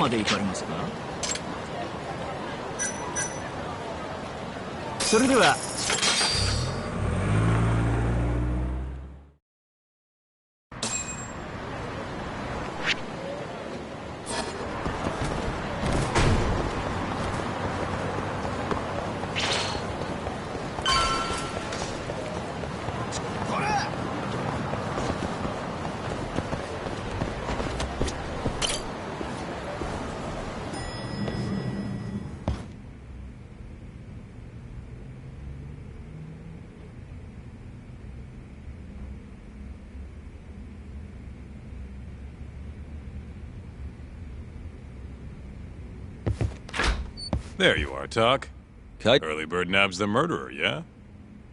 まで行かれますか？それでは。There you are, Tak. Kite? Early bird nabs the murderer, yeah?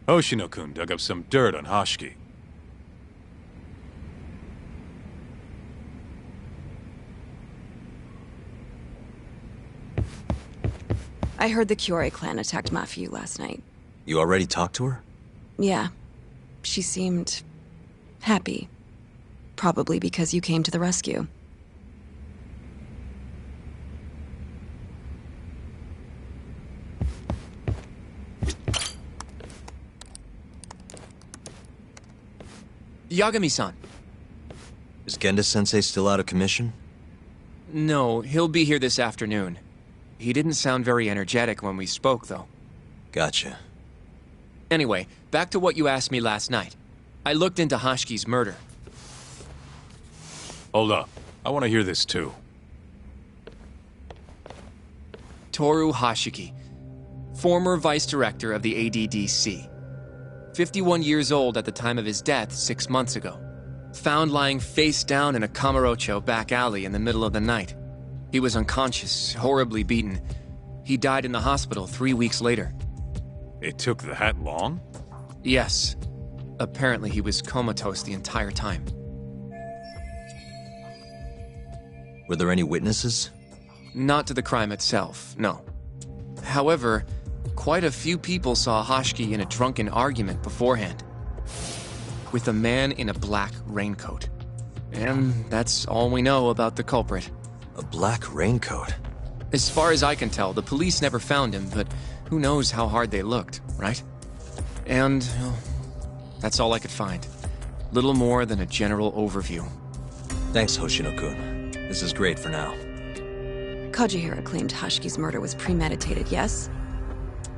Hoshino-kun dug up some dirt on Hashiki. I heard the Kyorei clan attacked Mafiu last night. You already talked to her? Yeah. She seemed... happy. Probably because you came to the rescue. Yagami-san. Is Genda-sensei still out of commission? No, he'll be here this afternoon. He didn't sound very energetic when we spoke, though. Gotcha. Anyway, back to what you asked me last night. I looked into Hashiki's murder. Hold up. I want to hear this too. Toru Hashiki, former vice director of the ADDC. 51 years old at the time of his death 6 months ago. Found lying face down in a Kamurocho back alley in the middle of the night. He was unconscious, horribly beaten. He died in the hospital 3 weeks later. It took that long? Yes. Apparently he was comatose the entire time. Were there any witnesses? Not to the crime itself, no. However, quite a few people saw Hashiki in a drunken argument beforehand. With a man in a black raincoat. And that's all we know about the culprit. A black raincoat? As far as I can tell, the police never found him, but who knows how hard they looked, right? And well, that's all I could find. Little more than a general overview. Thanks, Hoshino-kun. This is great for now. Kazuhira claimed Hashiki's murder was premeditated, yes?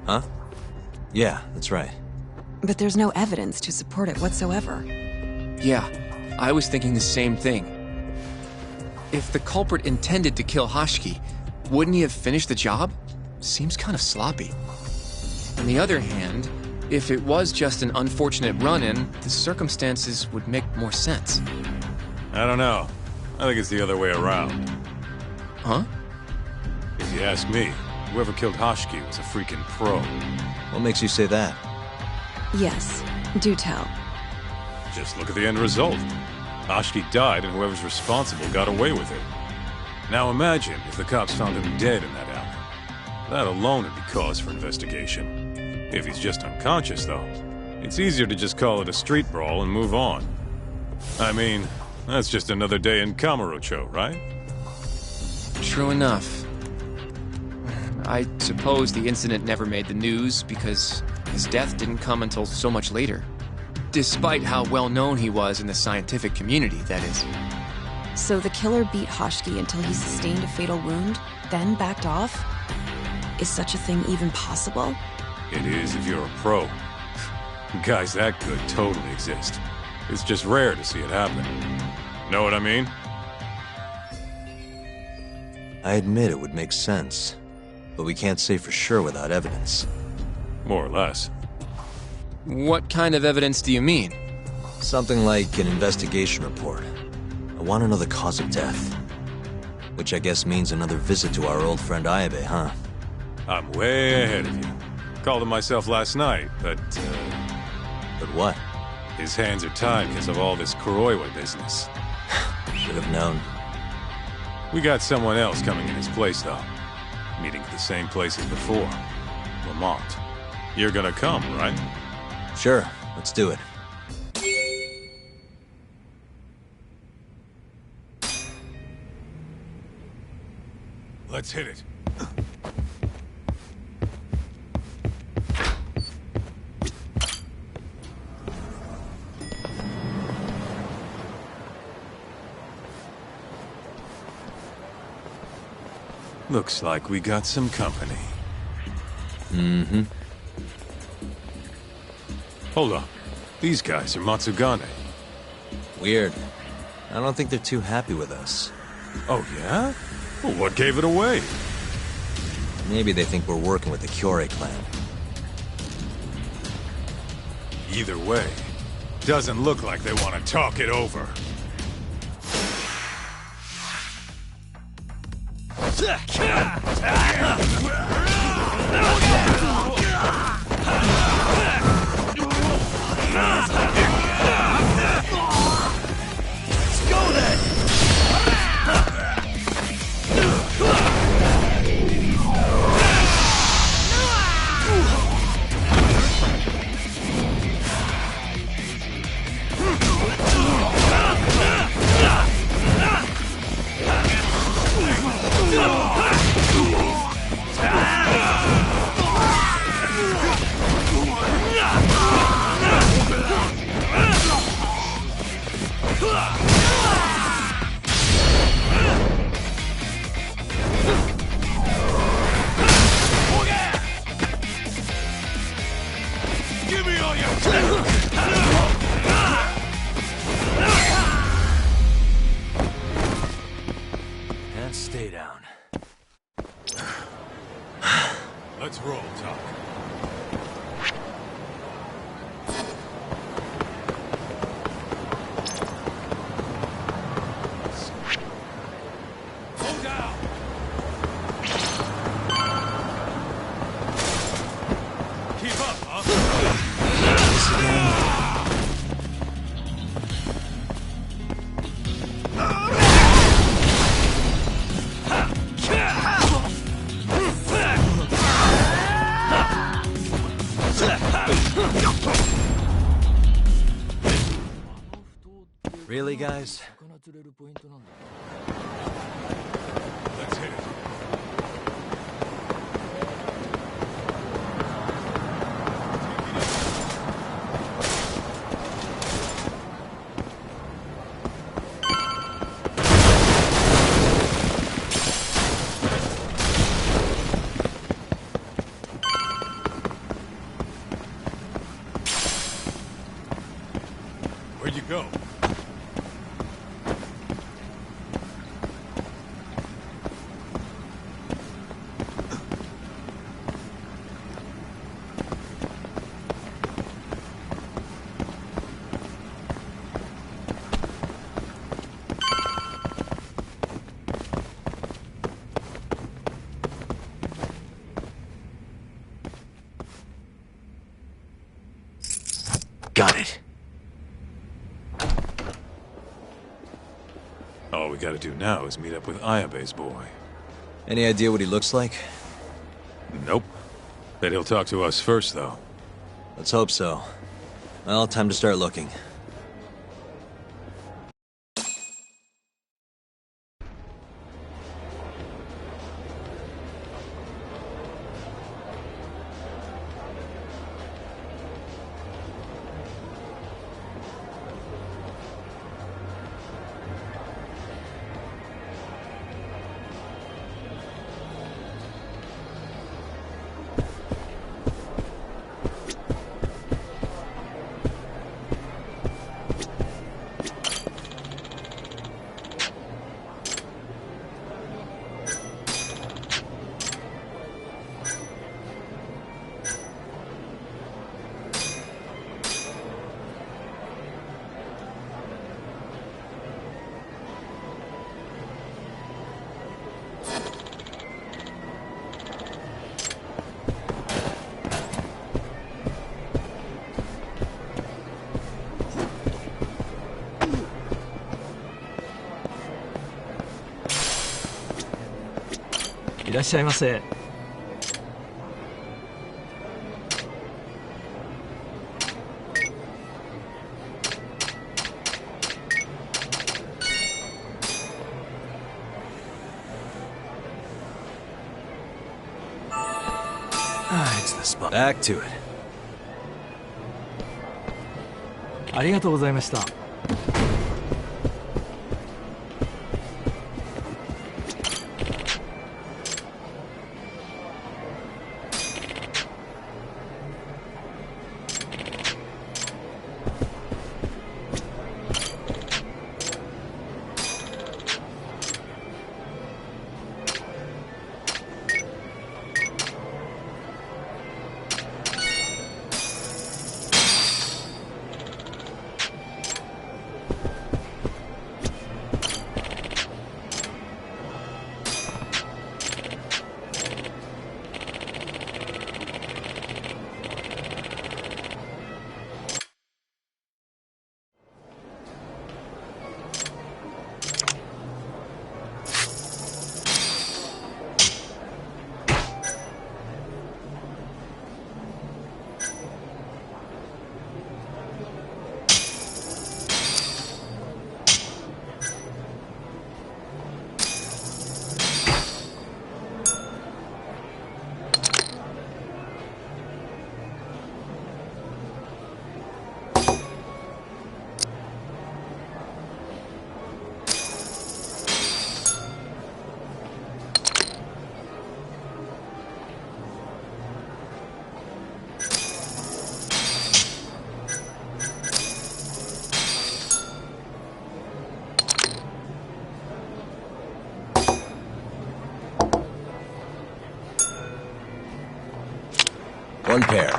Huh? Yeah, that's right. But there's no evidence to support it whatsoever. Yeah, I was thinking the same thing. If the culprit intended to kill Hashiki, wouldn't he have finished the job? Seems kind of sloppy. On the other hand, if it was just an unfortunate run-in, the circumstances would make more sense. I don't know. I think it's the other way around. Huh? If you ask me, whoever killed Hashiki was a freaking pro. What makes you say that? Yes, do tell. Just look at the end result. Hashiki died and whoever's responsible got away with it. Now imagine if the cops found him dead in that alley. That alone would be cause for investigation. If he's just unconscious, though, it's easier to just call it a street brawl and move on. I mean, that's just another day in Kamurocho, right? True enough. I suppose the incident never made the news because his death didn't come until so much later. Despite how well known he was in the scientific community, that is. So the killer beat Hashiki until he sustained a fatal wound, then backed off? Is such a thing even possible? It is if you're a pro. Guys that good totally exist. It's just rare to see it happen. Know what I mean? I admit it would make sense, but we can't say for sure without evidence. More or less. What kind of evidence do you mean? Something like an investigation report. I want to know the cause of death. Which I guess means another visit to our old friend Ayabe, huh? I'm way ahead of you. Called him myself last night, but, But what? his hands are tied because of all this Kuroiwa business. Should have known. We got someone else coming in his place, though. Meeting at the same place as before. Lamont. You're gonna come, right? Sure, let's do it. Let's hit it. Looks like we got some company. Mm-hmm. Hold on. These guys are Matsugane. Weird. I don't think they're too happy with us. Oh, yeah? Well, what gave it away? Maybe they think we're working with the Kyorei clan. Either way, doesn't look like they want to talk it over. And stay down. Let's roll, Talk. Slow down! Keep up, huh? Really, guys? Let's hit it. Where'd you go? Got it. All we gotta do now is meet up with Ayabe's boy. Any idea what he looks like? Nope. Bet he'll talk to us first, though. Let's hope so. Well, time to start looking.いらっしゃいませ。It's the spot. Back to it. ありがとうございました。One pair.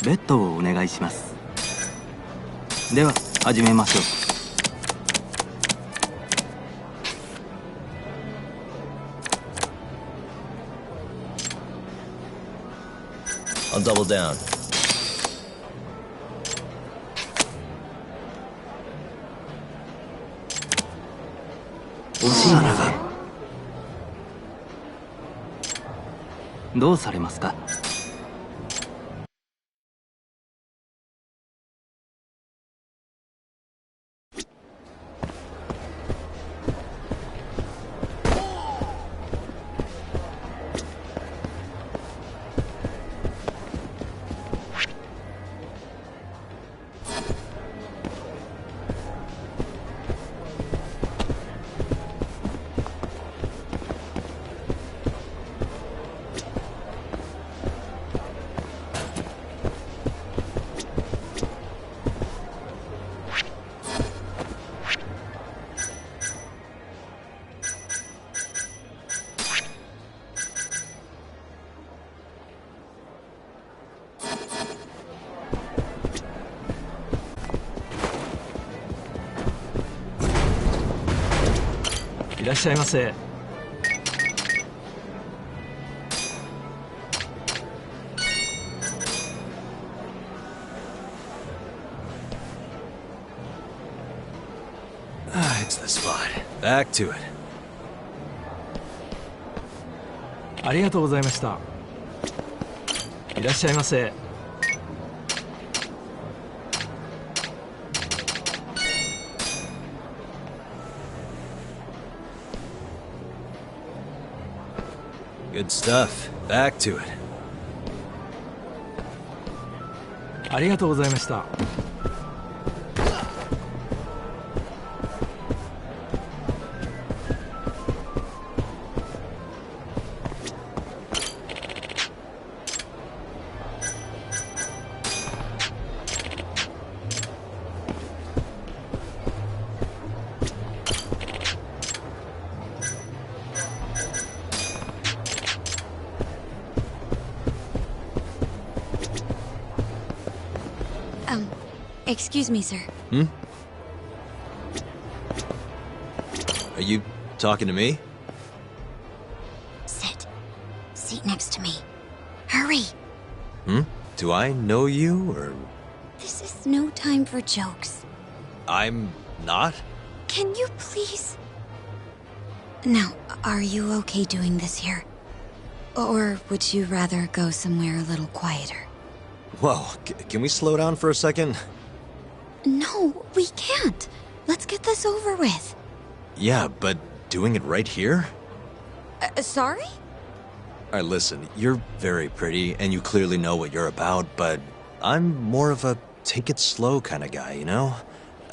ベッドをお願いします。では始めましょう。I'll double down. 惜しいですね。どうされますか？いらっしゃいませ。It's the spot. Back to it. ありがとうございました。いらっしゃいませ。Good stuff. Back to it. ありがとうございました。Excuse me, sir. Are you talking to me? Sit. Seat next to me. Hurry! Do I know you, or... This is no time for jokes. I'm not? Can you please... Now, are you okay doing this here? Or would you rather go somewhere a little quieter? Whoa, can we slow down for a second? No, we can't. Let's get this over with. Yeah, but doing it right here? Sorry? Alright, listen, you're very pretty, and you clearly know what you're about, but I'm more of a take it slow kind of guy, you know?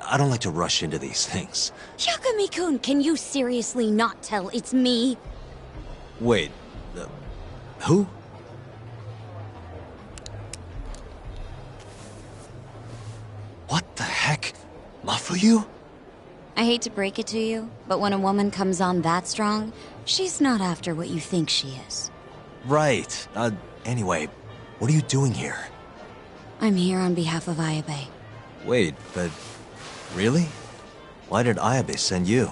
I don't like to rush into these things. Hyakumi-kun, can you seriously not tell it's me? Wait, who? What the heck? Mafuyu? I hate to break it to you, but when a woman comes on that strong, she's not after what you think she is. Right. Anyway, what are you doing here? I'm here on behalf of Ayabe. Wait, but... really? Why did Ayabe send you?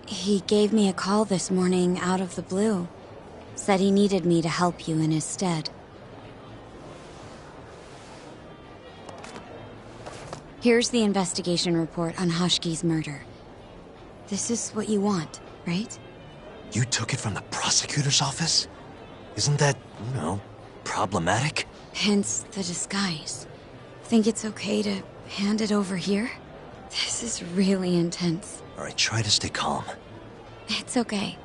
He gave me a call this morning out of the blue. Said he needed me to help you in his stead. Here's the investigation report on Hoshiki's murder. This is what you want, right? You took it from the prosecutor's office? Isn't that, you know, problematic? Hence the disguise. Think it's okay to hand it over here? This is really intense. Alright, try to stay calm. It's okay.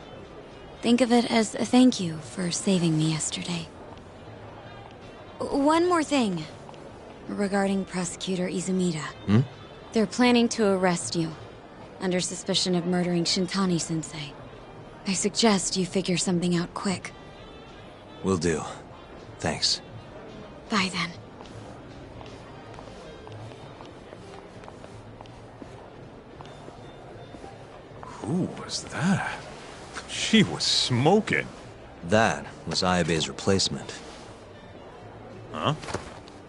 Think of it as a thank you for saving me yesterday. One more thing. Regarding Prosecutor Izumida. They're planning to arrest you, under suspicion of murdering Shintani-sensei. I suggest you figure something out quick. Will do. Thanks. Bye then. Who was that? She was smoking. That was Ayabe's replacement. Huh?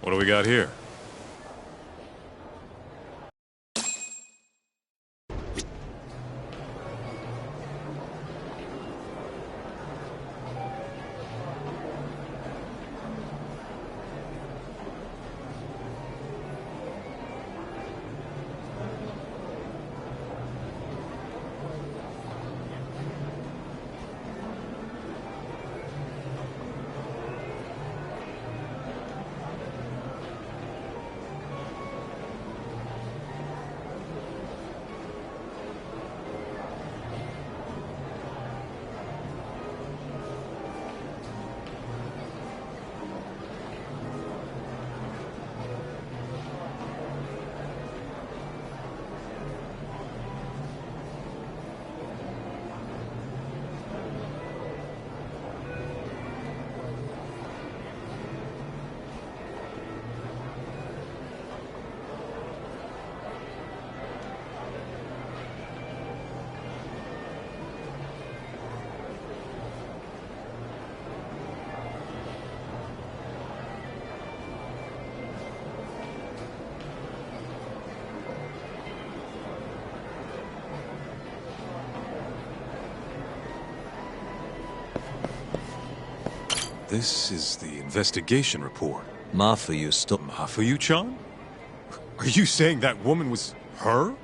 What do we got here? This is the investigation report. Mafuyu still... Mafuyu-chan? Are you saying that woman was her?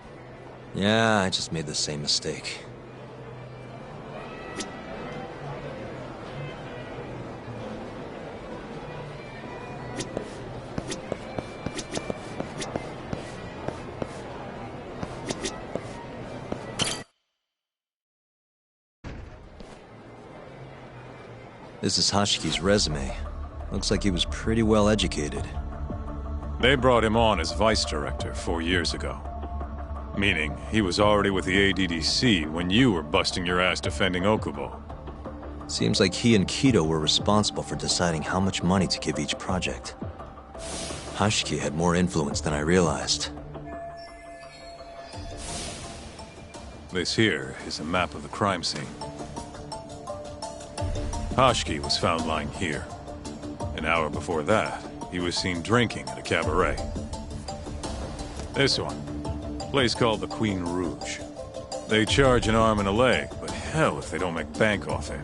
Yeah, I just made the same mistake. This is Hashiki's resume. Looks like he was pretty well educated. They brought him on as vice director 4 years ago. Meaning, he was already with the ADDC when you were busting your ass defending Okubo. Seems like he and Kido were responsible for deciding how much money to give each project. Hashiki had more influence than I realized. This here is a map of the crime scene. Hashiki was found lying here. An hour before that, he was seen drinking at a cabaret. This one. Place called the Queen Rouge. They charge an arm and a leg, but hell if they don't make bank off it.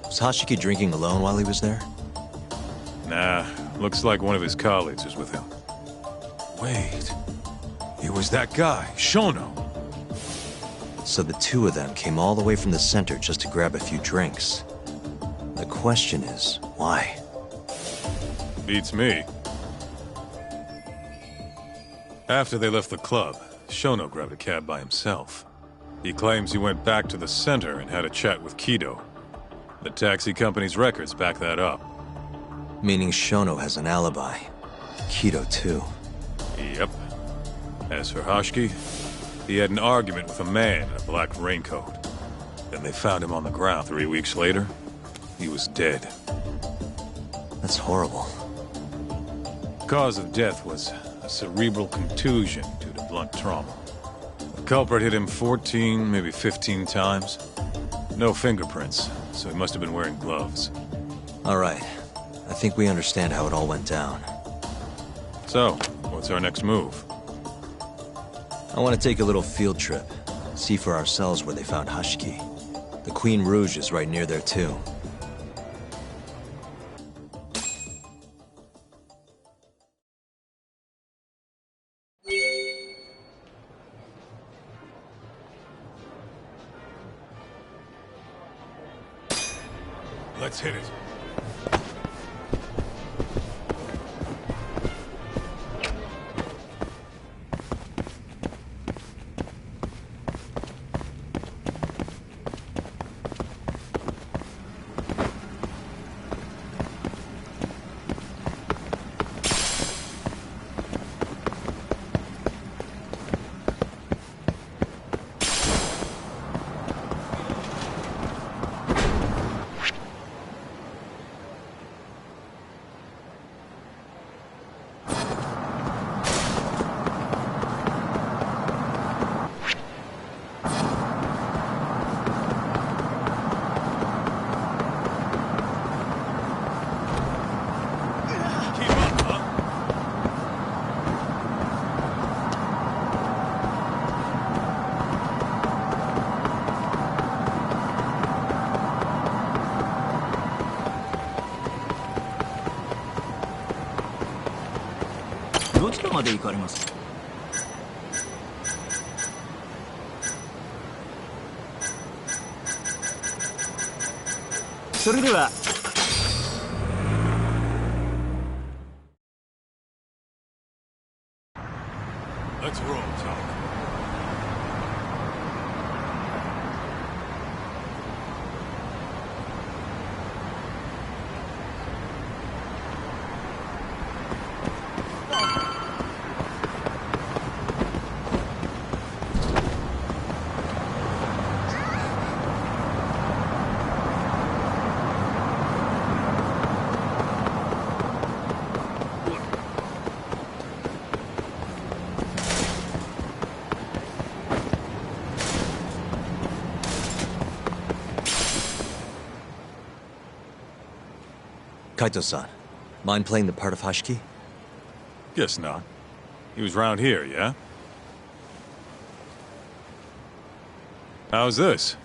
Was Hashiki drinking alone while he was there? Nah, looks like one of his colleagues was with him. Wait. It was that guy, Shono. So the two of them came all the way from the center just to grab a few drinks. The question is, why? Beats me. After they left the club, Shono grabbed a cab by himself. He claims he went back to the center and had a chat with Kido. The taxi company's records back that up. Meaning Shono has an alibi. Kido too. Yep. As for Hashiki, he had an argument with a man in a black raincoat. Then they found him on the ground 3 weeks later. He was dead. That's horrible. Cause of death was a cerebral contusion due to blunt trauma. The culprit hit him 14, maybe 15 times. No fingerprints, so he must have been wearing gloves. All right. I think we understand how it all went down. So, what's our next move? I want to take a little field trip. See for ourselves where they found Hashiki. The Queen Rouge is right near there too. Let's hit it. Where まで行かれます？それでは。Let's roll, Tom. Kaito-san, mind playing the part of Hashiki? Guess not. He was round here, yeah? How's this?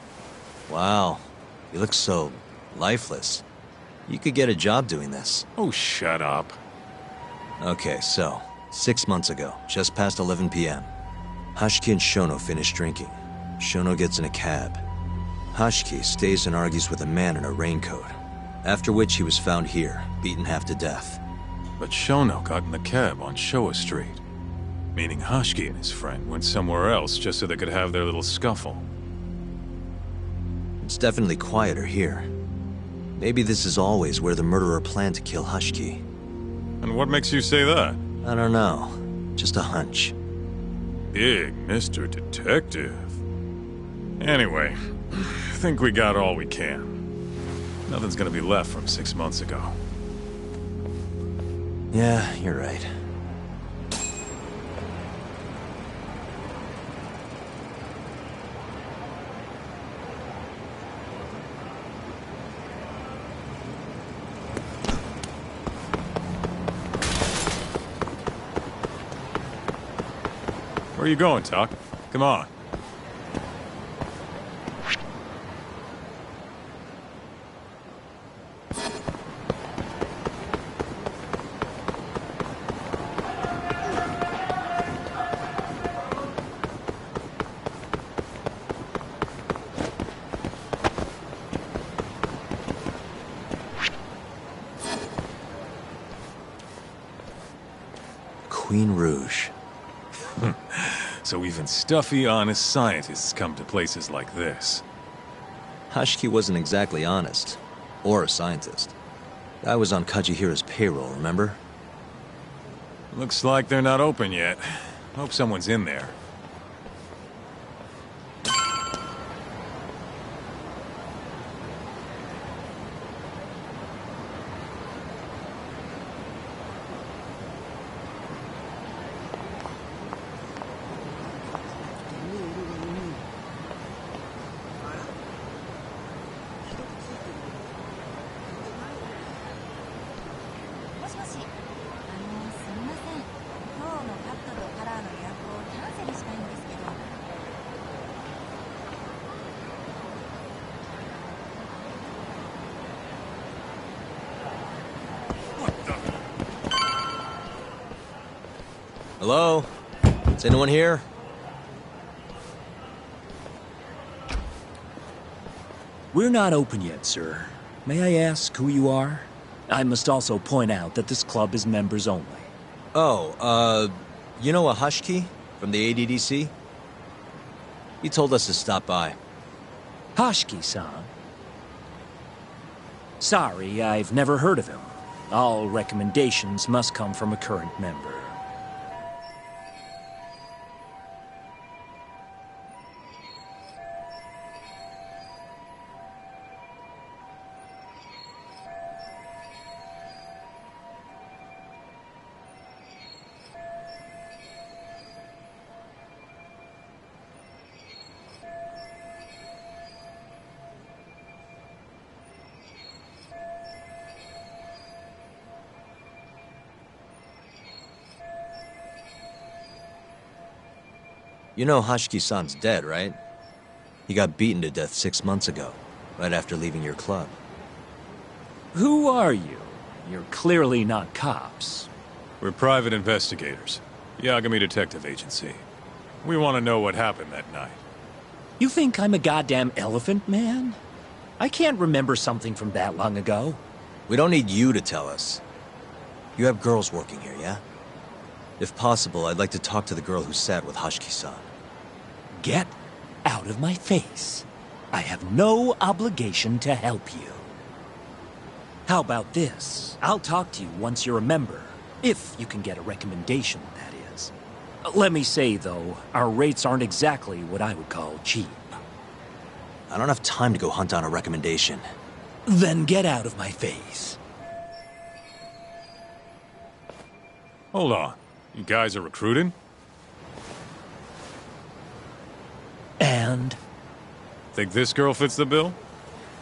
Wow, you look so lifeless. You could get a job doing this. Oh, shut up. Okay, so, 6 months ago, just past 11 p.m., Hashiki and Shono finish drinking. Shono gets in a cab. Hashiki stays and argues with a man in a raincoat, after which he was found here, beaten half to death. But Shono got in the cab on Showa Street. Meaning Hashiki and his friend went somewhere else just so they could have their little scuffle. It's definitely quieter here. Maybe this is always where the murderer planned to kill Hashiki. And what makes you say that? I don't know. Just a hunch. Big Mr. Detective. Anyway, I think we got all we can. Nothing's gonna be left from 6 months ago. Yeah, you're right. Where you going, Doc? Come on. Queen Rouge. So even stuffy, honest scientists come to places like this. Hashiki wasn't exactly honest. Or a scientist. I was on Kajihira's payroll, remember? Looks like they're not open yet. Hope someone's in there. Hello? Is anyone here? We're not open yet, sir. May I ask who you are? I must also point out that this club is members only. Oh, you know a Hashiki from the ADDC? He told us to stop by. Hashiki-san? Sorry, I've never heard of him. All recommendations must come from a current member. You know Hashiki-san's dead, right? He got beaten to death 6 months ago, right after leaving your club. Who are you? You're clearly not cops. We're private investigators. Yagami Detective Agency. We want to know what happened that night. You think I'm a goddamn elephant man? I can't remember something from that long ago. We don't need you to tell us. You have girls working here, yeah? If possible, I'd like to talk to the girl who sat with Hashiki-san. Get out of my face. I have no obligation to help you. How about this? I'll talk to you once you're a member. If you can get a recommendation, that is. Let me say, though, our rates aren't exactly what I would call cheap. I don't have time to go hunt down a recommendation. Then get out of my face. Hold on. You guys are recruiting? And? Think this girl fits the bill?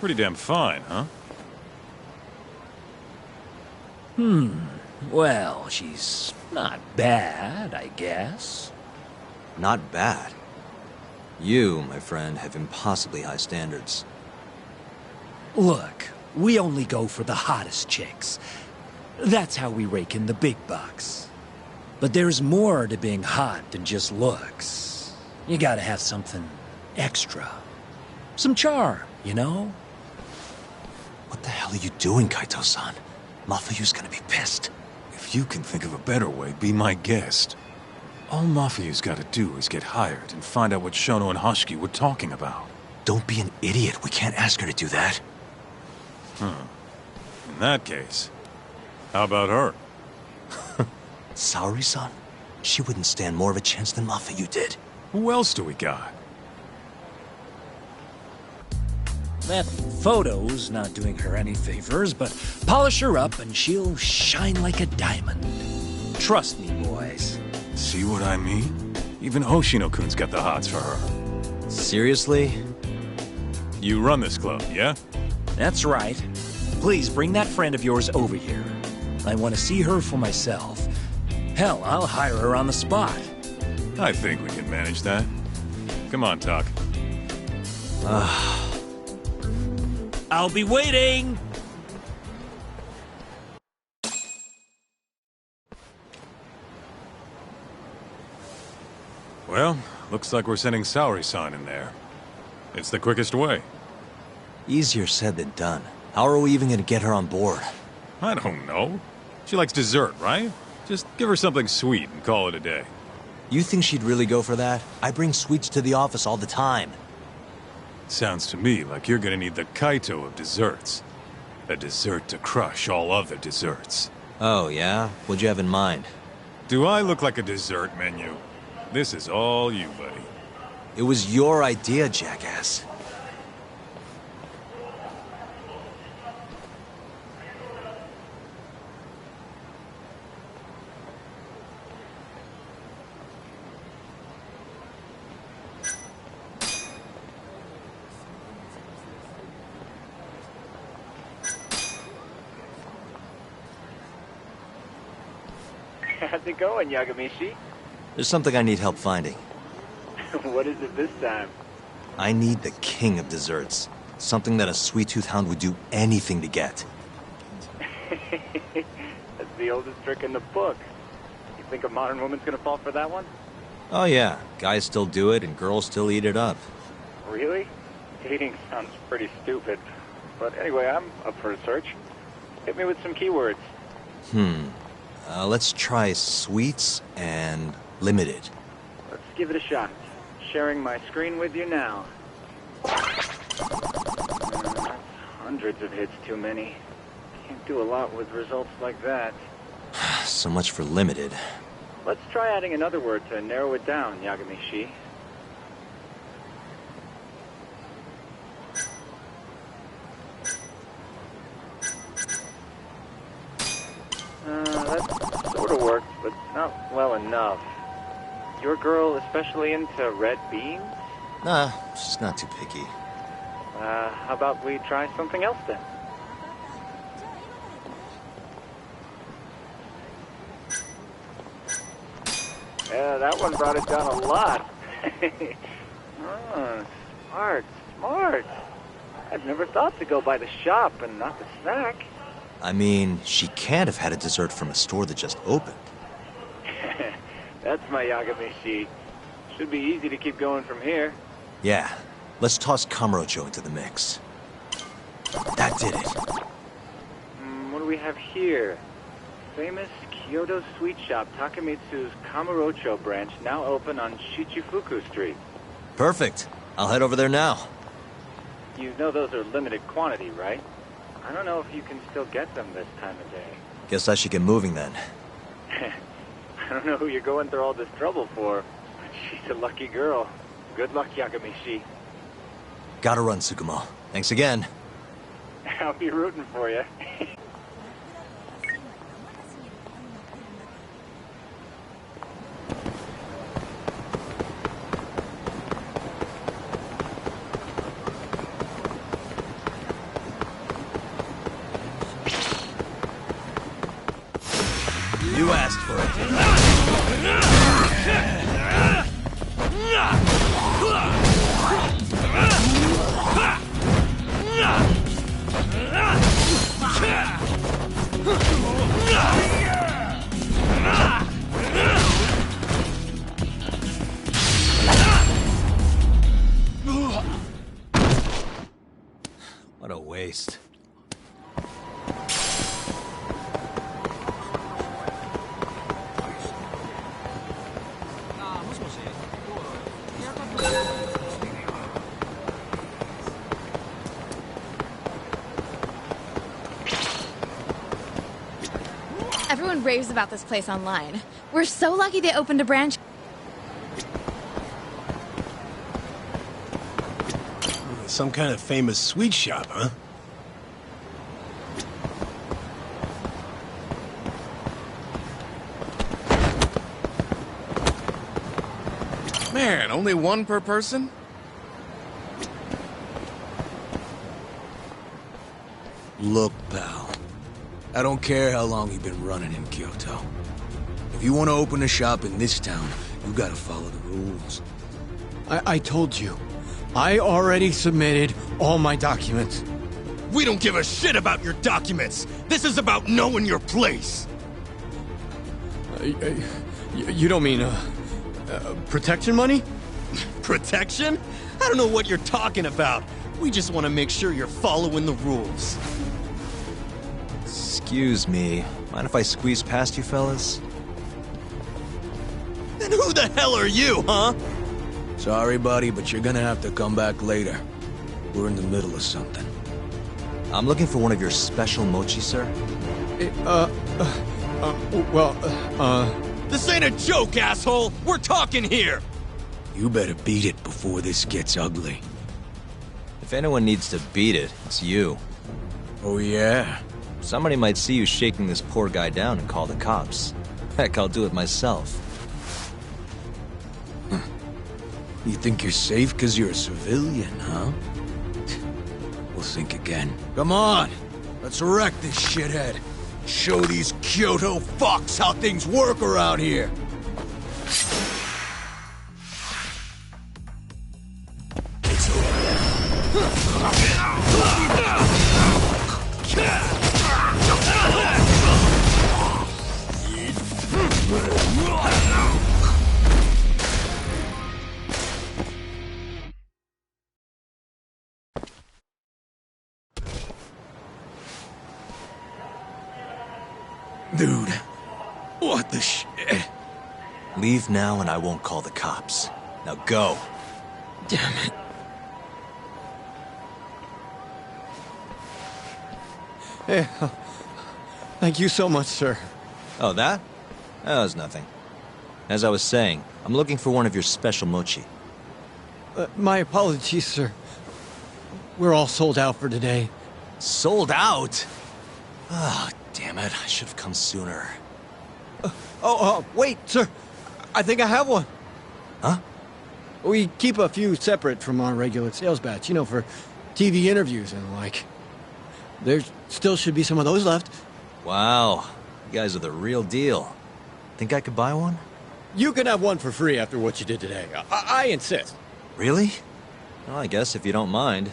Pretty damn fine, huh? Well, she's not bad, I guess. Not bad. You, my friend, have impossibly high standards. Look, we only go for the hottest chicks. That's how we rake in the big bucks. But there's more to being hot than just looks. You gotta have something extra. Some charm, you know? What the hell are you doing, Kaito-san? Mafuyu's gonna be pissed. If you can think of a better way, be my guest. All Mafuyu's gotta do is get hired and find out what Shono and Hashiki were talking about. Don't be an idiot. We can't ask her to do that. In that case, how about her? Saori-san? She wouldn't stand more of a chance than Mafuyu did. Who else do we got? That photo's not doing her any favors, but polish her up and she'll shine like a diamond. Trust me, boys. See what I mean? Even Hoshino-kun's got the hots for her. Seriously? You run this club, yeah? That's right. Please bring that friend of yours over here. I want to see her for myself. Hell, I'll hire her on the spot. I think we can manage that. Come on, Tak. I'll be waiting! Well, looks like we're sending Saori-san in there. It's the quickest way. Easier said than done. How are we even gonna get her on board? I don't know. She likes dessert, right? Just give her something sweet and call it a day. You think she'd really go for that? I bring sweets to the office all the time. Sounds to me like you're gonna need the Kaito of desserts. A dessert to crush all other desserts. Oh, yeah? What'd you have in mind? Do I look like a dessert menu? This is all you, buddy. It was your idea, jackass. How's it going, Yagamishi? There's something I need help finding. What is it this time? I need the king of desserts. Something that a sweet-tooth hound would do anything to get. That's the oldest trick in the book. You think a modern woman's gonna fall for that one? Oh yeah, guys still do it and girls still eat it up. Really? Dating sounds pretty stupid. But anyway, I'm up for a search. Hit me with some keywords. Let's try sweets and limited. Let's give it a shot. Sharing my screen with you now. That's hundreds of hits too many. Can't do a lot with results like that. So much for limited. Let's try adding another word to narrow it down, Yagami-shi. That sort of worked, but not well enough. Your girl especially into red beans? Nah, she's not too picky. How about we try something else then? Yeah, that one brought it down a lot. Oh, smart. I've never thought to go by the shop and not the snack. I mean, she can't have had a dessert from a store that just opened. That's my Yagami-shi. Should be easy to keep going from here. Yeah, let's toss Kamurocho into the mix. That did it. What do we have here? Famous Kyoto sweet shop Takemitsu's Kamurocho branch now open on Shichifuku Street. Perfect. I'll head over there now. You know those are limited quantity, right? I don't know if you can still get them this time of day. Guess I should get moving then. I don't know who you're going through all this trouble for, but she's a lucky girl. Good luck, Yagami-shi. Gotta run, Tsukumo. Thanks again. I'll be rooting for you. You asked for it. What a waste. Everyone raves about this place online. We're so lucky they opened a branch. Some kind of famous sweet shop, huh? Man, only one per person? Look, pal. I don't care how long you've been running in Kyoto. If you want to open a shop in this town, You gotta follow the rules. I told you. I already submitted all my documents. We don't give a shit about your documents! This is about knowing your place! You don't mean, protection money? Protection? I don't know what you're talking about. We just want to make sure you're following the rules. Excuse me. Mind if I squeeze past you fellas? And who the hell are you, huh? Sorry, buddy, but you're gonna have to come back later. We're in the middle of something. I'm looking for one of your special mochi, sir. This ain't a joke, asshole! We're talking here! You better beat it before this gets ugly. If anyone needs to beat it, it's you. Oh, yeah? Somebody might see you shaking this poor guy down and call the cops. Heck, I'll do it myself. You think you're safe because you're a civilian, huh? We'll think again. Come on! Let's wreck this shithead! Show these Kyoto fucks how things work around here! It's Dude, what the shit? Leave now and I won't call the cops. Now go. Damn it. Hey, thank you so much, sir. Oh, that? That was nothing. As I was saying, I'm looking for one of your special mochi. My apologies, sir. We're all sold out for today. Sold out? Ah, damn it. I should have come sooner. Wait, sir. I think I have one. Huh? We keep a few separate from our regular sales batch, you know, for TV interviews and the like. There still should be some of those left. Wow. You guys are the real deal. Think I could buy one? You can have one for free after what you did today. I insist. Really? Well, I guess if you don't mind.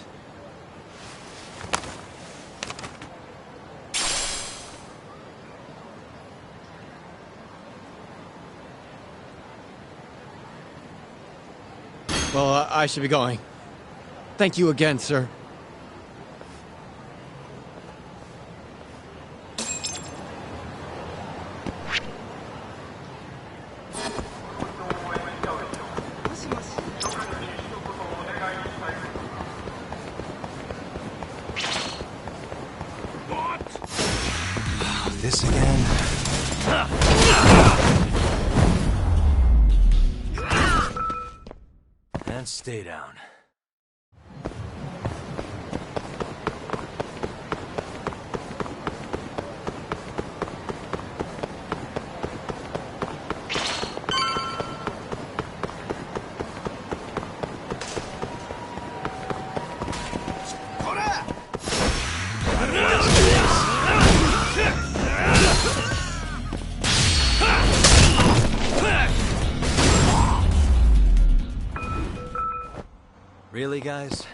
Well, I should be going. Thank you again, sir. This again? And stay down. Really, guys?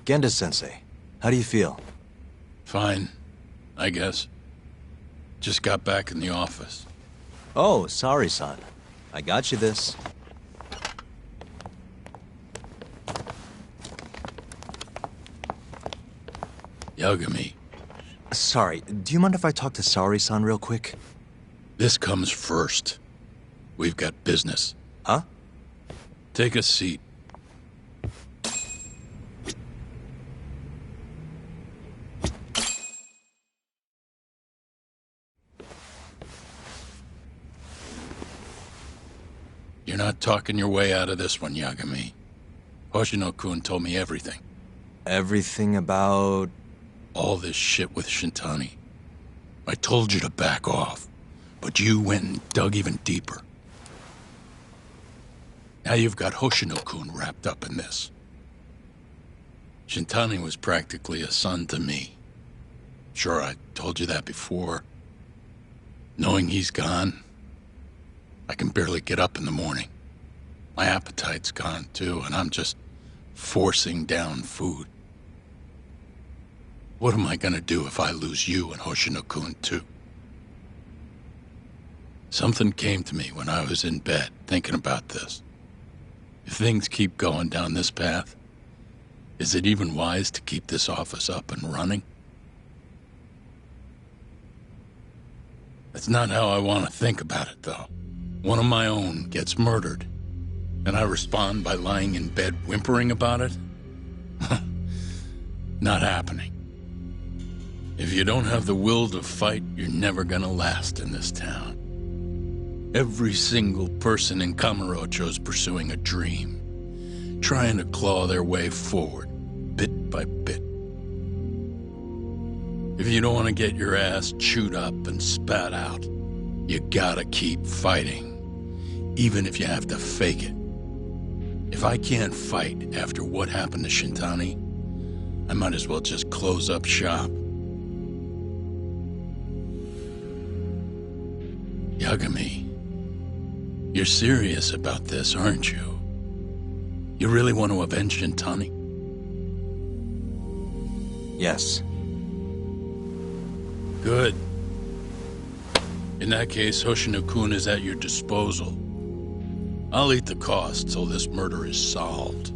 Genda-sensei, how do you feel? Fine, I guess. Just got back in the office. Oh, sorry, son. I got you this. Yagami. Sorry, do you mind if I talk to Sari-san real quick? This comes first. We've got business. Huh? Take a seat. You're not talking your way out of this one, Yagami. Hoshino-kun told me everything. Everything about... all this shit with Shintani. I told you to back off, but you went and dug even deeper. Now you've got Hoshino-kun wrapped up in this. Shintani was practically a son to me. Sure, I told you that before. Knowing he's gone, I can barely get up in the morning. My appetite's gone too, and I'm just forcing down food. What am I gonna do if I lose you and Hoshino-kun too? Something came to me when I was in bed thinking about this. If things keep going down this path, is it even wise to keep this office up and running? That's not how I want to think about it, though. One of my own gets murdered, and I respond by lying in bed whimpering about it? Not happening. If you don't have the will to fight, you're never gonna last in this town. Every single person in Kamurocho's pursuing a dream, trying to claw their way forward, bit by bit. If you don't want to get your ass chewed up and spat out, you gotta keep fighting, even if you have to fake it. If I can't fight after what happened to Shintani, I might as well just close up shop. Yagami, you're serious about this, aren't you? You really want to avenge Shintani? Yes. Good. In that case, Hoshino-kun is at your disposal. I'll eat the cost till this murder is solved.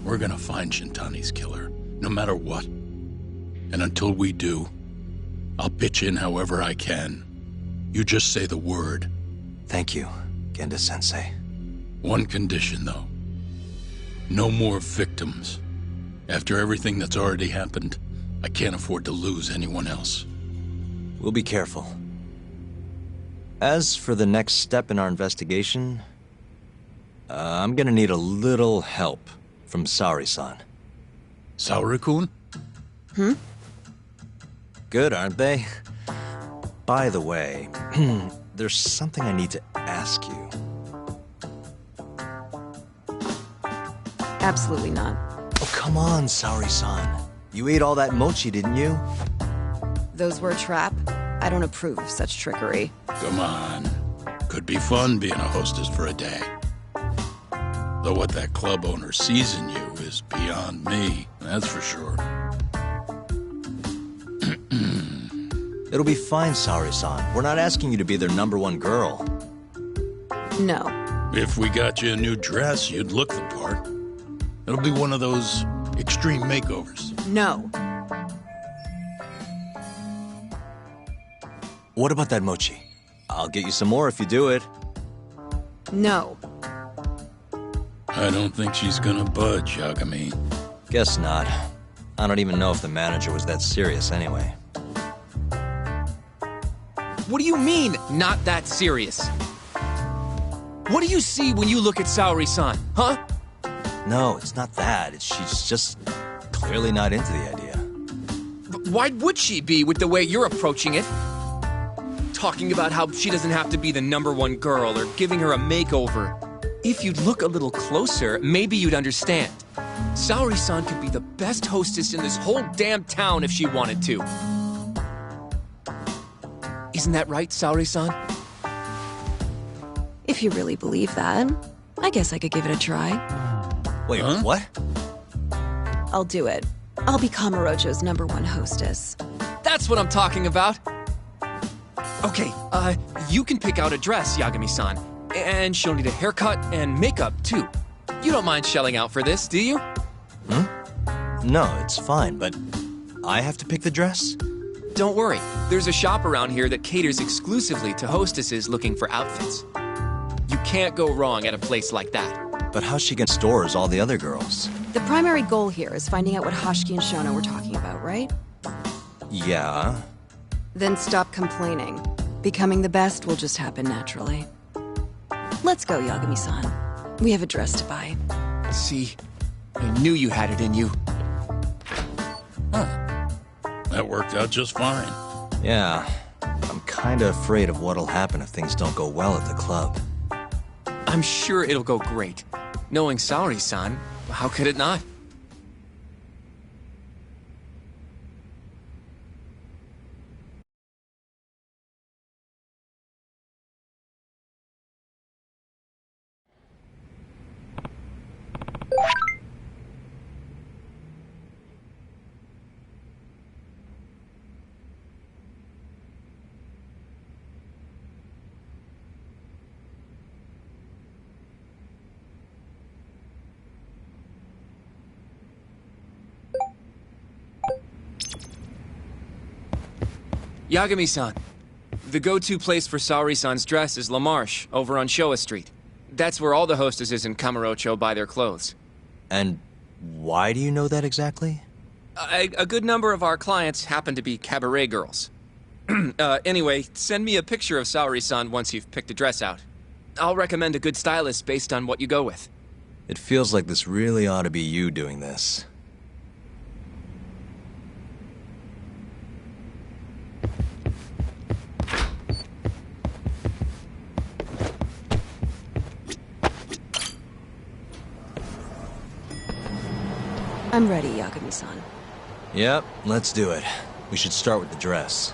We're gonna find Shintani's killer, no matter what. And until we do, I'll pitch in however I can. You just say the word. Thank you, Genda-sensei. One condition, though. No more victims. After everything that's already happened, I can't afford to lose anyone else. We'll be careful. As for the next step in our investigation, I'm gonna need a little help from Saori-san. Saori-kun? Good, aren't they? By the way, there's something I need to ask you. Absolutely not. Oh, come on, Saori-san. You ate all that mochi, didn't you? Those were a trap. I don't approve of such trickery. Come on. Could be fun being a hostess for a day. Though what that club owner sees in you is beyond me, that's for sure. It'll be fine, Saori-san. We're not asking you to be their #1 girl. No. If we got you a new dress, you'd look the part. It'll be one of those extreme makeovers. No. What about that mochi? I'll get you some more if you do it. No. I don't think she's gonna budge, Yagami. Guess not. I don't even know if the manager was that serious anyway. What do you mean, not that serious? What do you see when you look at Saori-san, huh? No, it's not that. She's just clearly not into the idea. Why would she be with the way you're approaching it? Talking about how she doesn't have to be the #1 girl or giving her a makeover. If you'd look a little closer, maybe you'd understand. Saori-san could be the best hostess in this whole damn town if she wanted to. Isn't that right, Saori-san? If you really believe that, I guess I could give it a try. Wait, what? I'll do it. I'll be Kamurocho's #1 hostess. That's what I'm talking about. Okay, you can pick out a dress, Yagami-san. And she'll need a haircut and makeup, too. You don't mind shelling out for this, do you? No, it's fine, but I have to pick the dress? Don't worry. There's a shop around here that caters exclusively to hostesses looking for outfits. You can't go wrong at a place like that. But how's she gonna stores all the other girls? The primary goal here is finding out what Hashiki and Shono were talking about, right? Yeah. Then stop complaining. Becoming the best will just happen naturally. Let's go, Yagami-san. We have a dress to buy. See, I knew you had it in you. That worked out just fine. Yeah. I'm kinda afraid of what'll happen if things don't go well at the club. I'm sure it'll go great. Knowing Saori-san, how could it not? Yagami-san. The go-to place for Saori-san's dress is La Marche, over on Showa Street. That's where all the hostesses in Kamurocho buy their clothes. And why do you know that exactly? A good number of our clients happen to be cabaret girls. Anyway, send me a picture of Saori-san once you've picked a dress out. I'll recommend a good stylist based on what you go with. It feels like this really ought to be you doing this. I'm ready, Yagami-san. Yep, let's do it. We should start with the dress.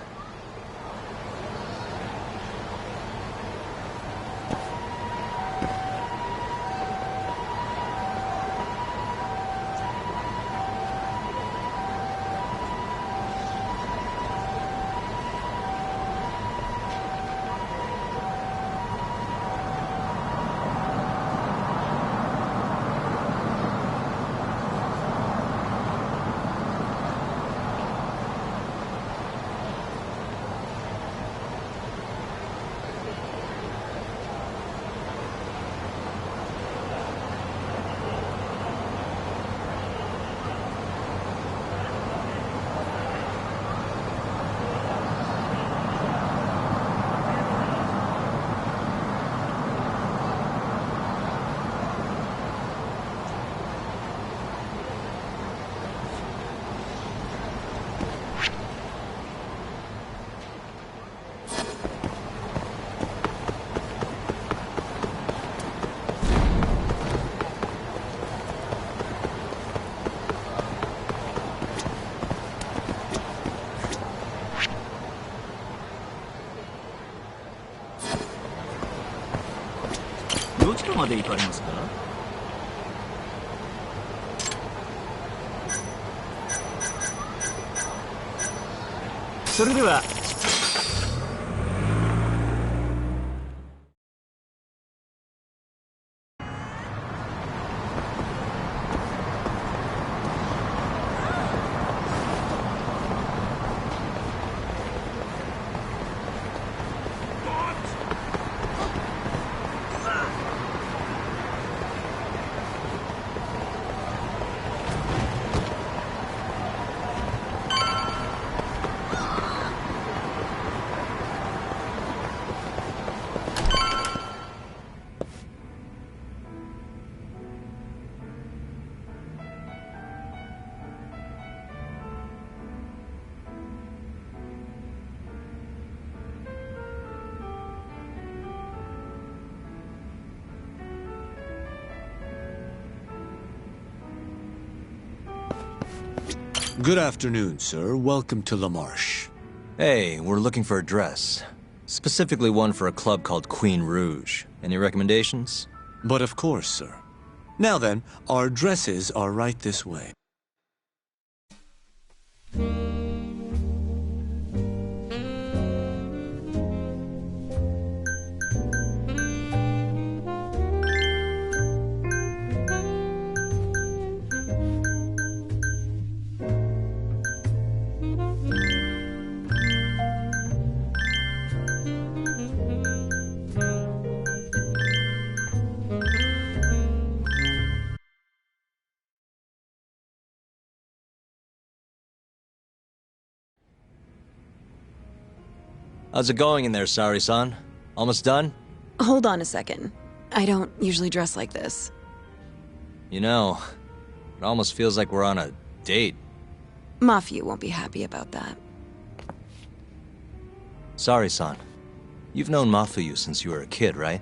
Good afternoon, sir. Welcome to La Marche. Hey, we're looking for a dress. Specifically one for a club called Queen Rouge. Any recommendations? But of course, sir. Now then, our dresses are right this way. How's it going in there, Saori-san? Almost done? Hold on a second. I don't usually dress like this. You know, it almost feels like we're on a date. Mafia won't be happy about that. Saori-san, you've known Mafuyu since you were a kid, right?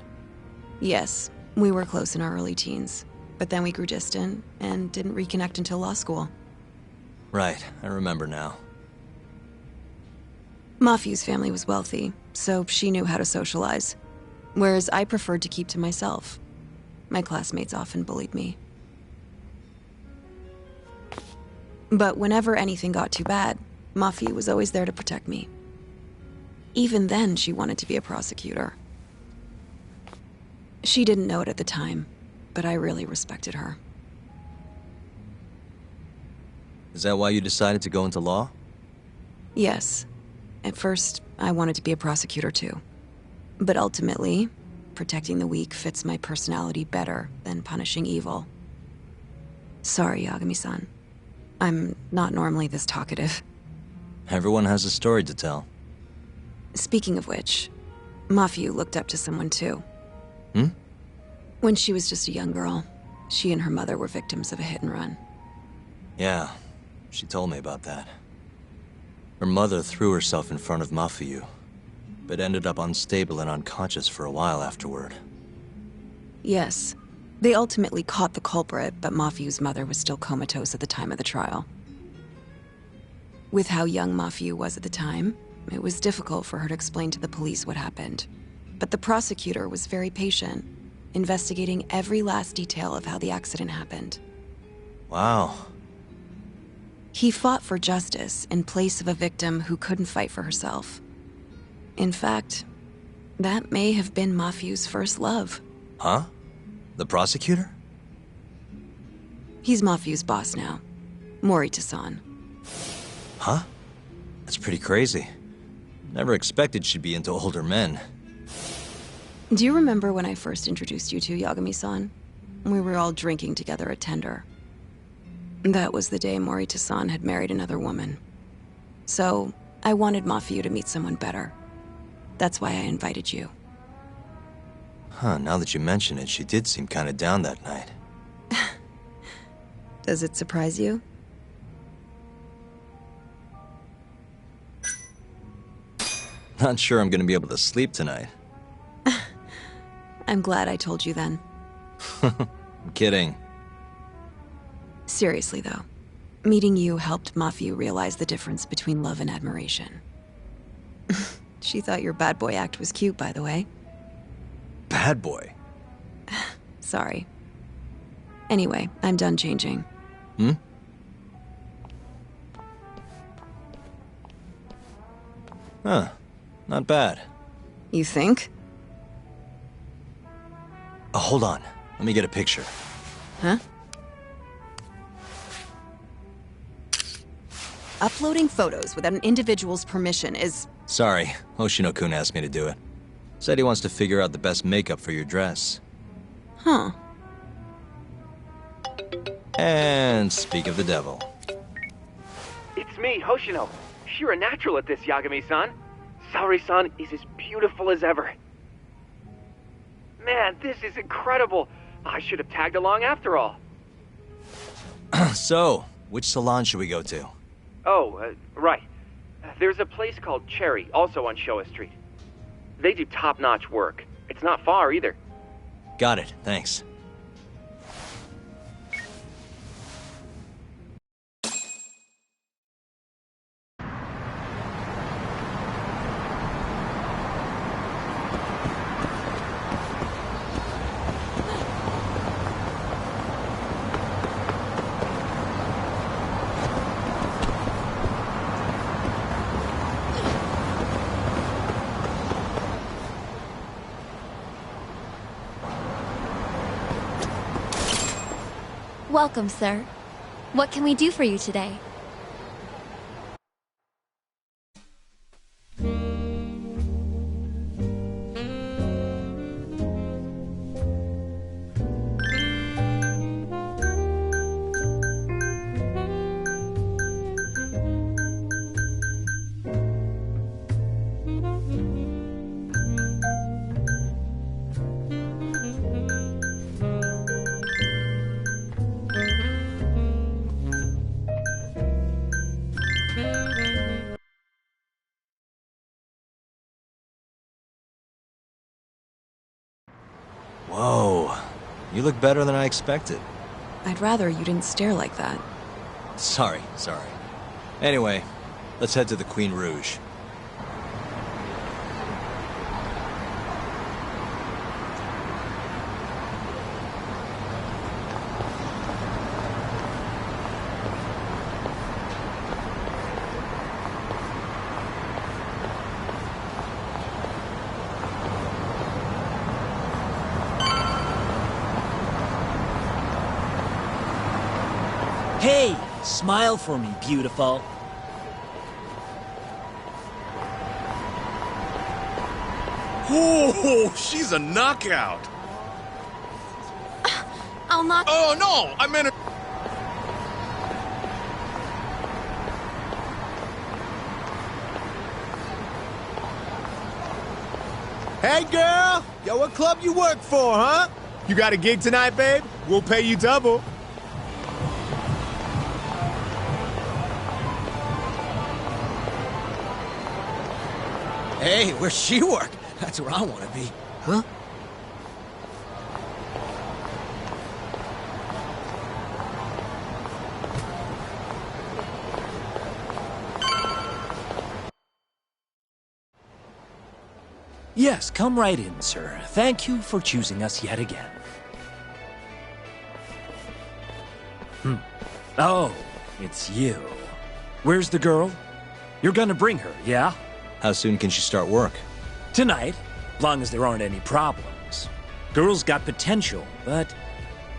Yes. We were close in our early teens, but then we grew distant and didn't reconnect until law school. Right, I remember now. Mafiu's family was wealthy, so she knew how to socialize, whereas I preferred to keep to myself. My classmates often bullied me. But whenever anything got too bad, Mafiu was always there to protect me. Even then, she wanted to be a prosecutor. She didn't know it at the time, but I really respected her. Is that why you decided to go into law? Yes. At first, I wanted to be a prosecutor too. But ultimately, protecting the weak fits my personality better than punishing evil. Sorry, Yagami-san. I'm not normally this talkative. Everyone has a story to tell. Speaking of which, Mafiu looked up to someone too. Hmm? When she was just a young girl, she and her mother were victims of a hit and run. Yeah, she told me about that. Her mother threw herself in front of Mafiu, but ended up unstable and unconscious for a while afterward. Yes. They ultimately caught the culprit, but Mafiu's mother was still comatose at the time of the trial. With how young Mafiu was at the time, it was difficult for her to explain to the police what happened. But the prosecutor was very patient, investigating every last detail of how the accident happened. Wow. He fought for justice in place of a victim who couldn't fight for herself. In fact, that may have been Mafiu's first love. Huh? The prosecutor? He's Mafiu's boss now. Morita-san. Huh? That's pretty crazy. Never expected she'd be into older men. Do you remember when I first introduced you to Yagami-san? We were all drinking together at Tender. That was the day Morita-san had married another woman. So, I wanted Mafiu to meet someone better. That's why I invited you. Huh, now that you mention it, she did seem kinda down that night. Does it surprise you? Not sure I'm gonna be able to sleep tonight. I'm glad I told you then. I'm kidding. Seriously though, meeting you helped Mafiu realize the difference between love and admiration. She thought your bad boy act was cute, by the way. Bad boy? Sorry. Anyway, I'm done changing. Hmm? Huh. Not bad. You think? Oh, hold on. Let me get a picture. Huh? Uploading photos without an individual's permission is... Sorry, Hoshino-kun asked me to do it. Said he wants to figure out the best makeup for your dress. Huh. And speak of the devil. It's me, Hoshino. You're a natural at this, Yagami-san. Saori-san is as beautiful as ever. Man, this is incredible. I should have tagged along after all. So, which salon should we go to? Oh, right. There's a place called Cherry, also on Showa Street. They do top-notch work. It's not far, either. Got it, thanks. Welcome, sir. What can we do for you today? Whoa, You look better than I expected. I'd rather you didn't stare like that. Sorry. Anyway, let's head to the Queen Rouge. Hey, smile for me, beautiful. Oh, she's a knockout. I'll knock. Oh, no, I meant it. Hey, girl! Yo, what club you work for, huh? You got a gig tonight, babe? We'll pay you double. Hey, where's she work? That's where I want to be. Huh? Yes, come right in, sir. Thank you for choosing us yet again. Oh, it's you. Where's the girl? You're gonna bring her, yeah? How soon can she start work? Tonight, long as there aren't any problems. Girl's got potential, but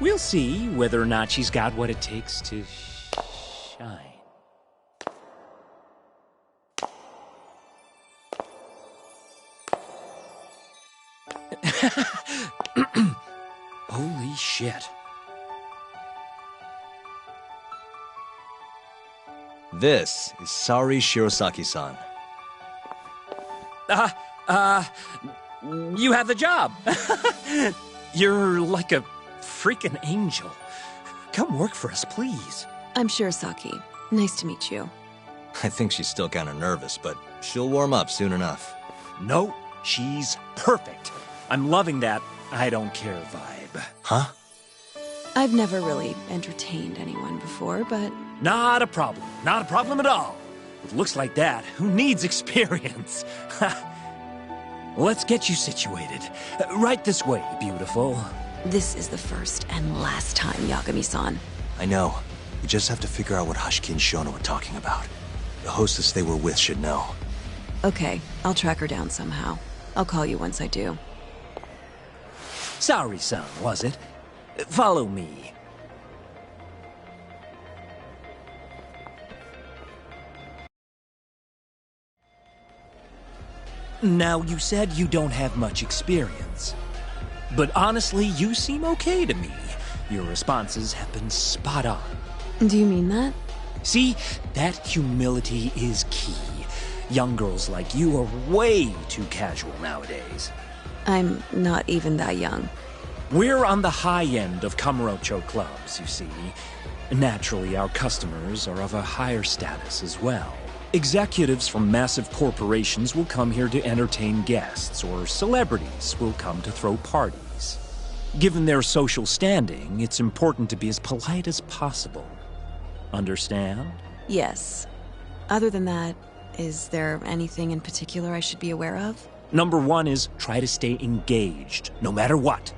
we'll see whether or not she's got what it takes to shine. Holy shit. This is Saori Shirosaki-san. You have the job. You're like a freaking angel. Come work for us, please. I'm Shirosaki. Nice to meet you. I think she's still kind of nervous, but she'll warm up soon enough. No, she's perfect. I'm loving that I don't care vibe. Huh? I've never really entertained anyone before, but... Not a problem. Not a problem at all. With looks like that, who needs experience? Let's get you situated. Right this way, beautiful. This is the first and last time, Yagami-san. I know. We just have to figure out what Hashiki and Shono are talking about. The hostess they were with should know. Okay, I'll track her down somehow. I'll call you once I do. Saori-san, was it? Follow me. Now, you said you don't have much experience. But honestly, you seem okay to me. Your responses have been spot on. Do you mean that? See, that humility is key. Young girls like you are way too casual nowadays. I'm not even that young. We're on the high end of Kamurocho clubs, you see. Naturally, our customers are of a higher status as well. Executives from massive corporations will come here to entertain guests, or celebrities will come to throw parties. Given their social standing, it's important to be as polite as possible. Understand? Yes. Other than that, is there anything in particular I should be aware of? Number one is try to stay engaged, no matter what.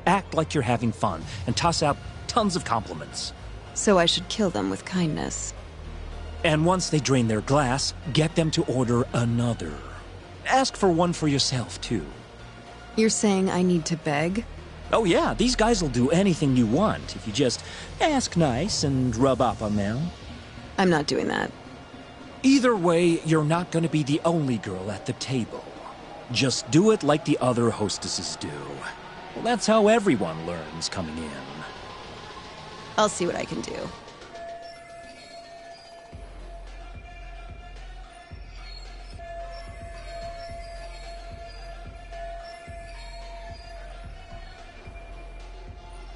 Act like you're having fun, and toss out tons of compliments. So I should kill them with kindness. And once they drain their glass, get them to order another. Ask for one for yourself, too. You're saying I need to beg? Oh yeah, these guys will do anything you want if you just ask nice and rub up on them. I'm not doing that. Either way, you're not going to be the only girl at the table. Just do it like the other hostesses do. Well, that's how everyone learns coming in. I'll see what I can do.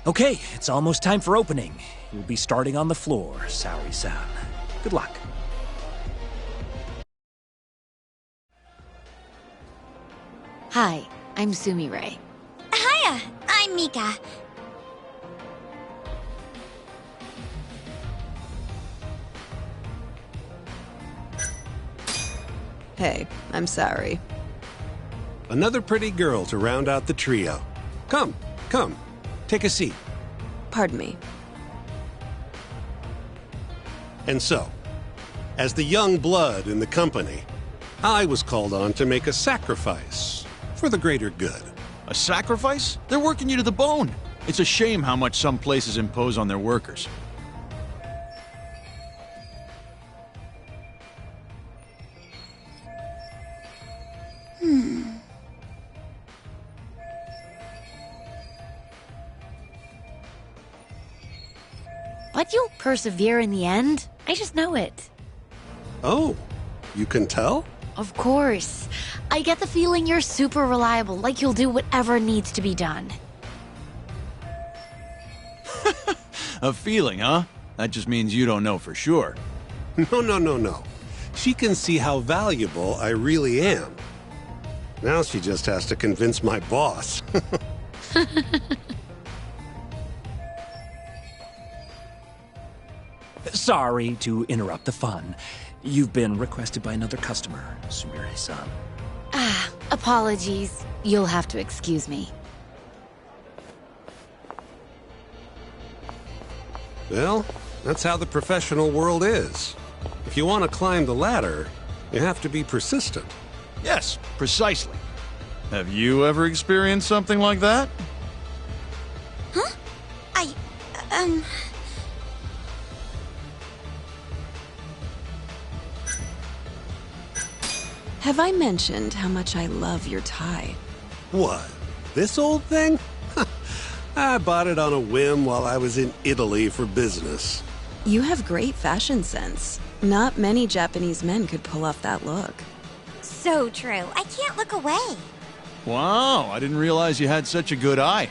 Okay, it's almost time for opening. We'll be starting on the floor, Saori-san. Good luck. Hi, I'm Sumire. Hiya, I'm Mika. Hey, I'm sorry. Another pretty girl to round out the trio. Come, come, take a seat. Pardon me. And so, as the young blood in the company, I was called on to make a sacrifice for the greater good. A sacrifice? They're working you to the bone. It's a shame how much some places impose on their workers. But you'll persevere in the end. I just know it. Oh, you can tell? Of course. I get the feeling you're super reliable, like you'll do whatever needs to be done. A feeling, huh? That just means you don't know for sure. No. She can see how valuable I really am. Now she just has to convince my boss. Sorry to interrupt the fun. You've been requested by another customer, Sumire-san. Apologies. You'll have to excuse me. Well, that's how the professional world is. If you want to climb the ladder, you have to be persistent. Yes, precisely. Have you ever experienced something like that? Huh? Have I mentioned how much I love your tie? What? This old thing? I bought it on a whim while I was in Italy for business. You have great fashion sense. Not many Japanese men could pull off that look. So true. I can't look away. Wow, I didn't realize you had such a good eye.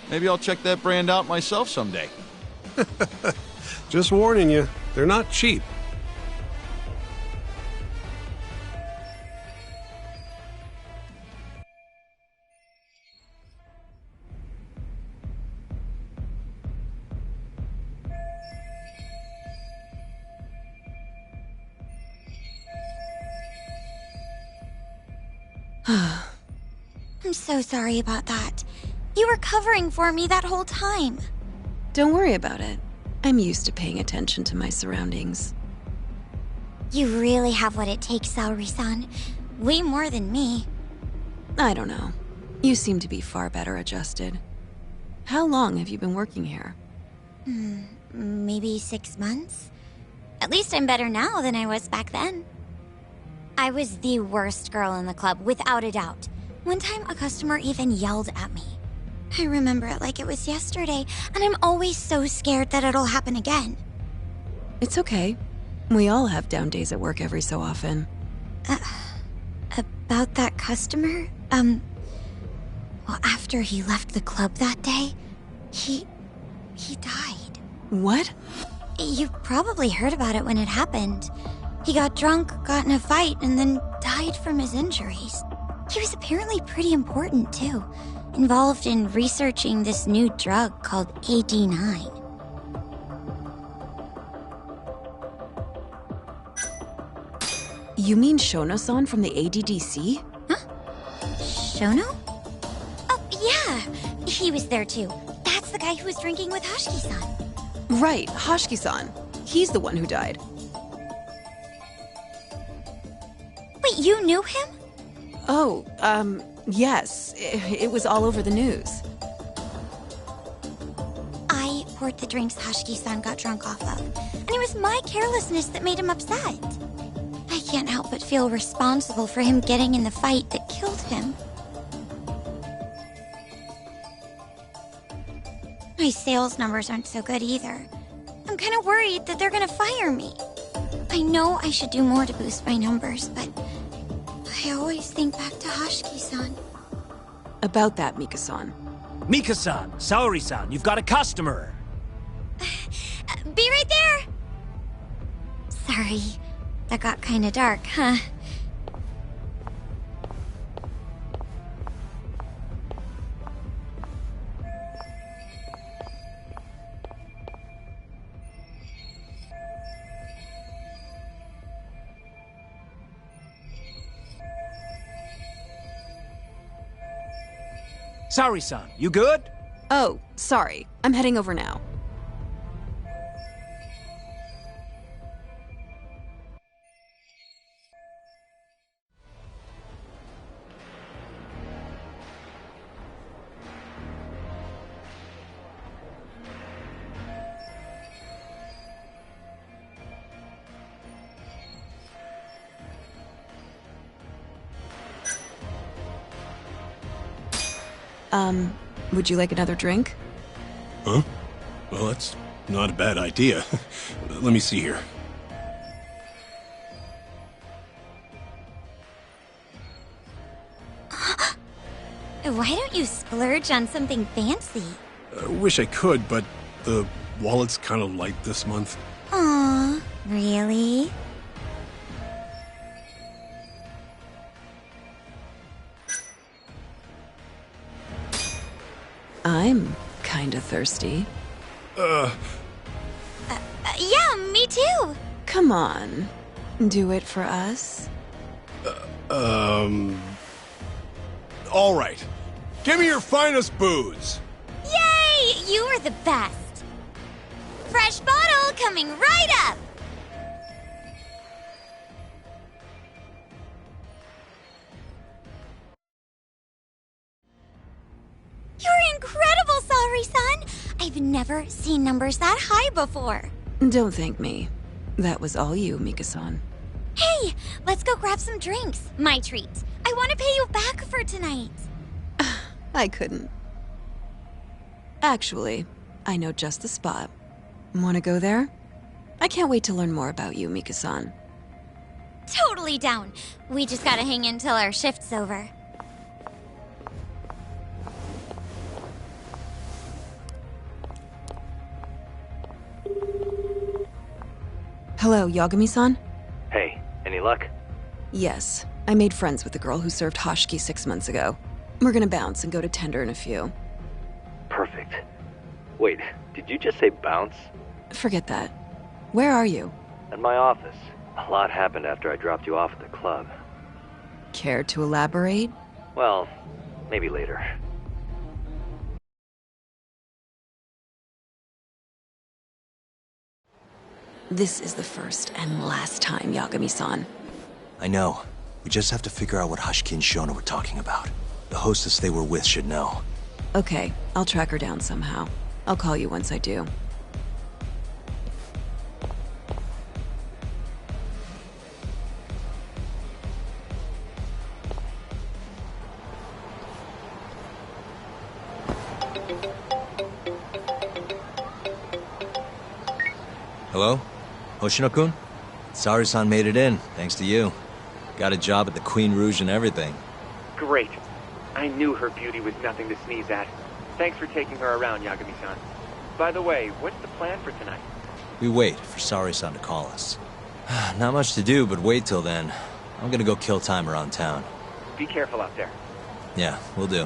Maybe I'll check that brand out myself someday. Just warning you, they're not cheap. I'm so sorry about that. You were covering for me that whole time. Don't worry about it. I'm used to paying attention to my surroundings. You really have what it takes, Saori-san. Way more than me. I don't know. You seem to be far better adjusted. How long have you been working here? Maybe 6 months? At least I'm better now than I was back then. I was the worst girl in the club, without a doubt. One time, a customer even yelled at me. I remember it like it was yesterday, and I'm always so scared that it'll happen again. It's okay. We all have down days at work every so often. About that customer? Well, after he left the club that day, he died. What? You probably heard about it when it happened. He got drunk, got in a fight, and then died from his injuries. He was apparently pretty important, too. Involved in researching this new drug called AD9. You mean Shono-san from the ADDC? Huh? Shono? Oh, yeah! He was there, too. That's the guy who was drinking with Hashiki-san. Right, Hashiki-san. He's the one who died. Wait, you knew him? Oh, yes. It was all over the news. I poured the drinks Hashiki-san got drunk off of, and it was my carelessness that made him upset. I can't help but feel responsible for him getting in the fight that killed him. My sales numbers aren't so good either. I'm kind of worried that they're gonna fire me. I know I should do more to boost my numbers, but I always think back to Hashiki-san. About that, Mika-san. Mika-san, Saori-san, you've got a customer. Be right there! Sorry, that got kinda dark, huh? Sorry-san, you good? Oh, sorry. I'm heading over now. Would you like another drink? Huh? Well, that's not a bad idea. Let me see here. Why don't you splurge on something fancy? I wish I could, but the wallet's kind of light this month. Aw, really? I'm kinda thirsty. Yeah, me too. Come on. Do it for us. All right. Give me your finest booze. Yay! You are the best. Fresh bottle coming right up. You're incredible, Saori-san. I've never seen numbers that high before. Don't thank me. That was all you, Mika-san. Hey, let's go grab some drinks. My treat. I want to pay you back for tonight. I couldn't. Actually, I know just the spot. Want to go there? I can't wait to learn more about you, Mika-san. Totally down. We just gotta hang in till our shift's over. Hello, Yagami-san? Hey, any luck? Yes. I made friends with the girl who served Hashiki 6 months ago. We're gonna bounce and go to Tender in a few. Perfect. Wait, did you just say bounce? Forget that. Where are you? At my office. A lot happened after I dropped you off at the club. Care to elaborate? Well, maybe later. This is the first and last time, Yagami-san. I know. We just have to figure out what Hashiki and Shona were talking about. The hostess they were with should know. Okay, I'll track her down somehow. I'll call you once I do. Hello? Hoshino-kun? Saori-san made it in, thanks to you. Got a job at the Queen Rouge and everything. Great. I knew her beauty was nothing to sneeze at. Thanks for taking her around, Yagami-san. By the way, what's the plan for tonight? We wait for Saori-san to call us. Not much to do, but wait till then. I'm gonna go kill time around town. Be careful out there. Yeah, we'll do.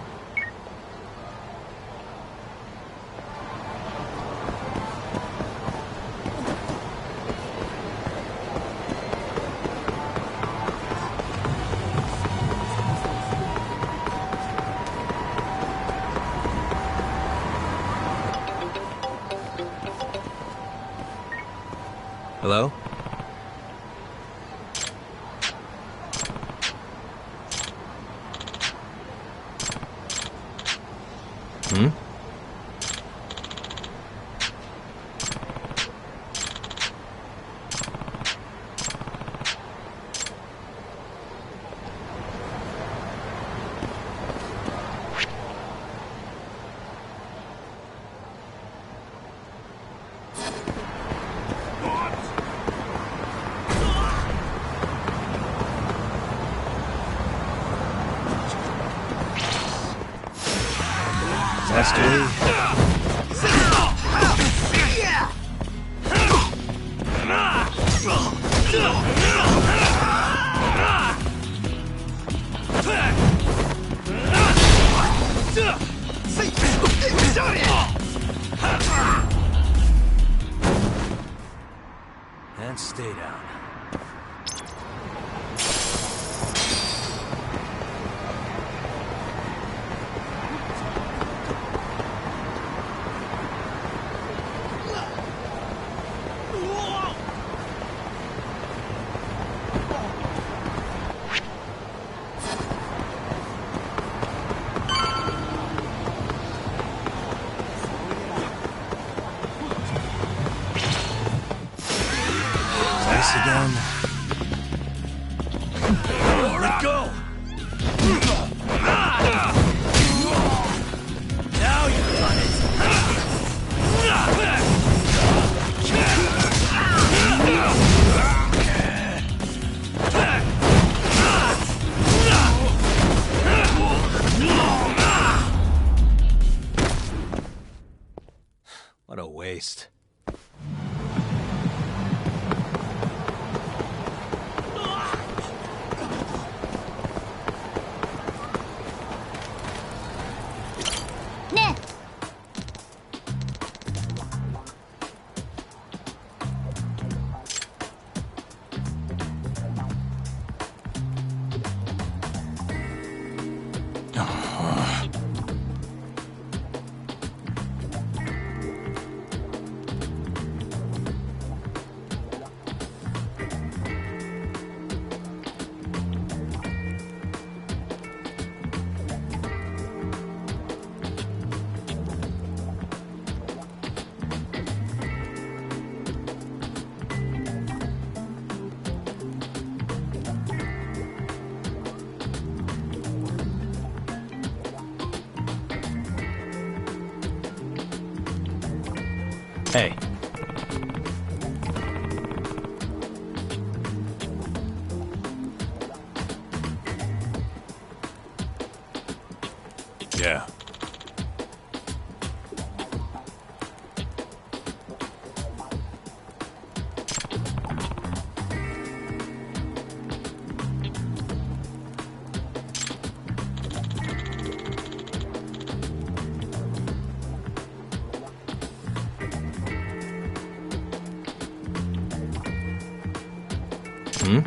Hello? Hmm? And stay down. waste. Hey. Yeah. Hmm?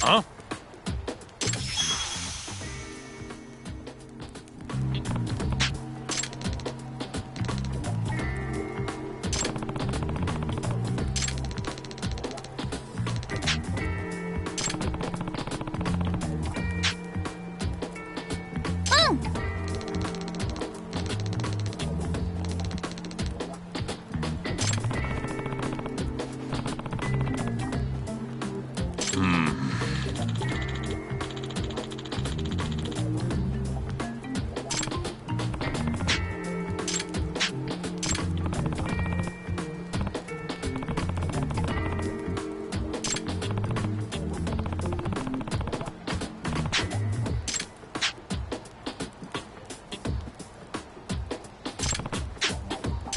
Huh?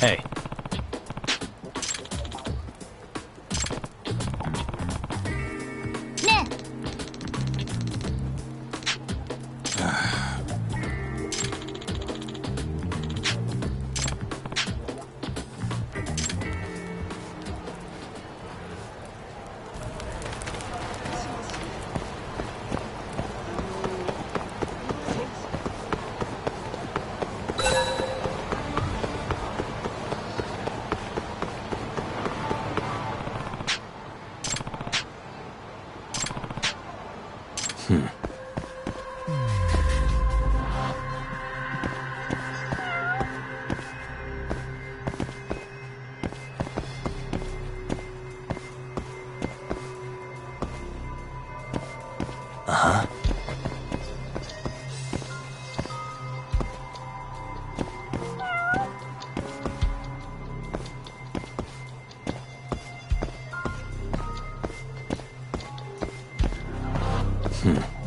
Hey. Uh-huh. Hmm.